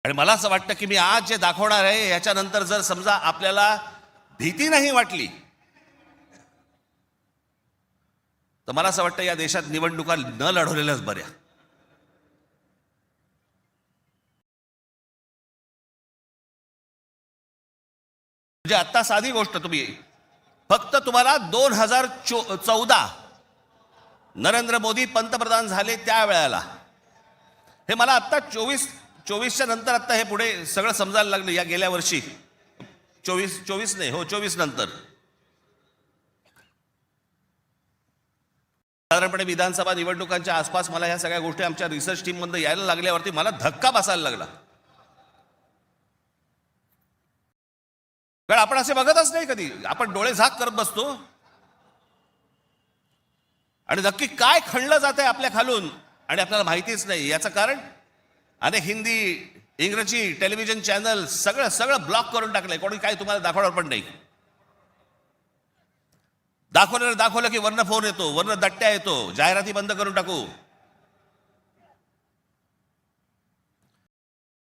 आणि मला असं वाटतं की मी आज जे दाखवणार आहे याच्यानंतर जर समजा आपल्याला भीती नाही वाटली तर मला असं वाटतं या देशात निवडणुका न लढवलेल्याच बऱ्या. म्हणजे आता साधी गोष्ट, तुम्ही फक्त तुम्हाला 2014 नरेंद्र मोदी पंतप्रधान झाले त्या वेळेला, हे मला आता 24च्या नंतर आता हे पुढे सगळं समजायला लागलं. या गेल्या वर्षी 24 नाही, हो 24 नंतर साधारणपणे विधानसभा निवडणुकांच्या आसपास मला ह्या सगळ्या गोष्टी आमच्या रिसर्च टीम मध्ये यायला लागल्यावरती मला धक्का बसायला लागला. कारण आपण असे बघतच नाही कधी, आपण डोळे झाक करत बसतो आणि नक्की काय खणलं जात आहे आपल्या खालून आणि आपल्याला माहितीच नाही. याचं कारण अनेक हिंदी इंग्रजी टेलिव्हिजन चॅनल सगळं सगळं ब्लॉक करून टाकलंय. कोणी काय तुम्हाला दाखवणार पण नाही. दाखवलं की वर्ण फोन येतो, वर्ण दट्ट्या येतो, जाहिराती बंद करून टाकू.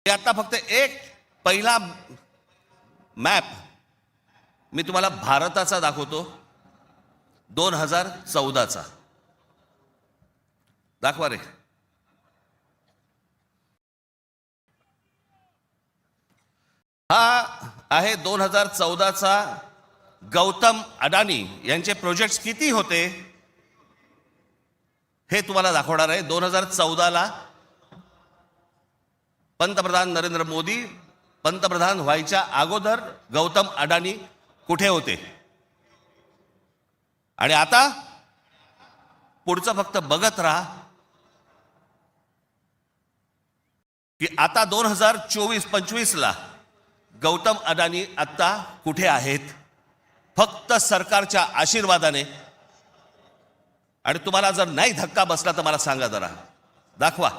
आता फक्त एक पहिला मॅप मी तुम्हाला भारताचा दाखवतो, 2014चा. दाखवा रे. हा आहे 2014चा गौतम अडानी यांचे प्रोजेक्ट्स किती होते हे तुम्हाला दाखवणार आहे. 2014ला पंतप्रधान नरेंद्र मोदी पंतप्रधान व्हायच्या अगोदर गौतम अडानी कुठे होते आणि आता पुढचं फक्त बघत राहा की आता 2024-25ला गौतम अडानी आता कुठे आहेत. फक्त सरकारच्या आशीर्वादाने. आणि तुम्हाला जर नाही धक्का बसला तर मला सांगा जरा, दाखवा.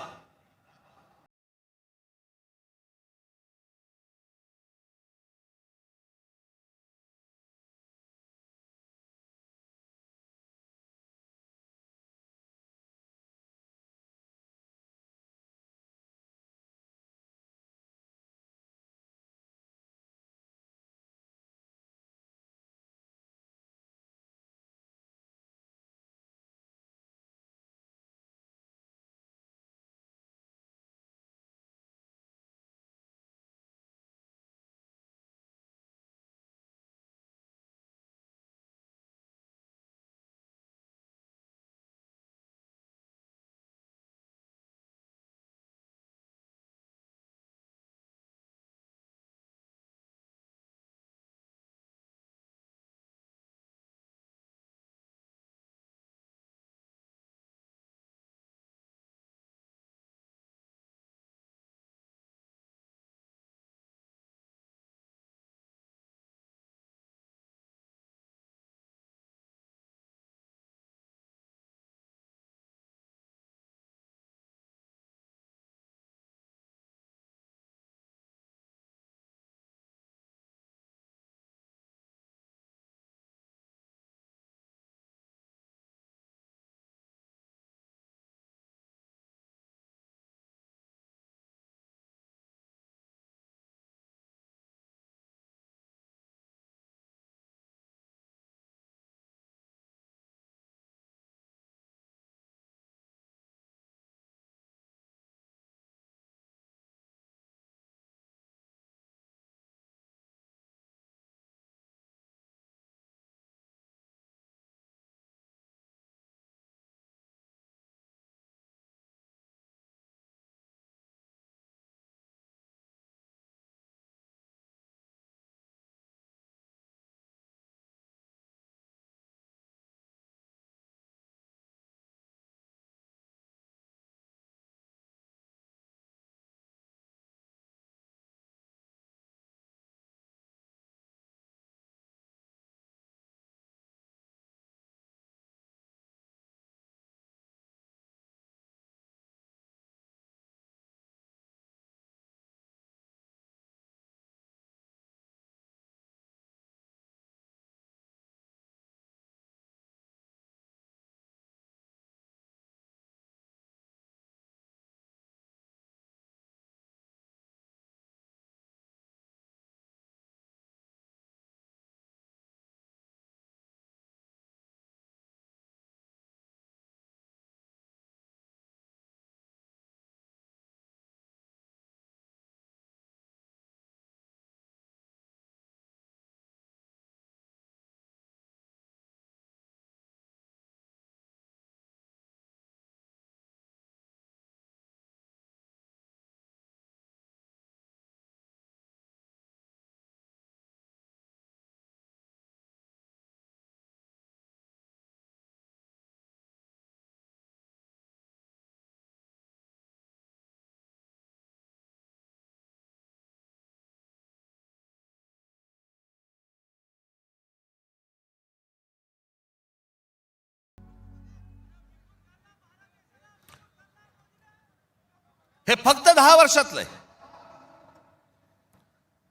हे फक्त 10 वर्षातलं आहे.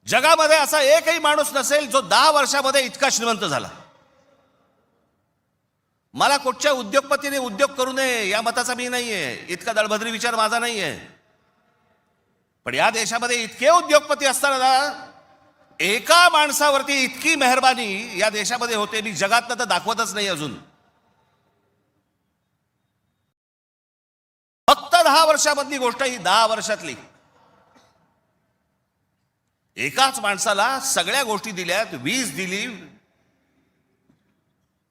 जगामध्ये असा एकही माणूस नसेल जो 10 वर्षामध्ये इतका श्रीमंत झाला. मला कुठच्या उद्योगपतीने उद्योग करू नये या मताचा मी नाहीये, इतका दळभद्री विचार माझा नाहीये. पण या देशामध्ये इतके उद्योगपती असताना ना, एका माणसावरती इतकी मेहरबानी या देशामध्ये होते, मी जगातनं तर दाखवतच नाही अजून. फक्त 10 वर्षामधली गोष्ट ही, 10 वर्षातली. एकाच माणसाला सगळ्या गोष्टी दिल्यात, वीज दिली,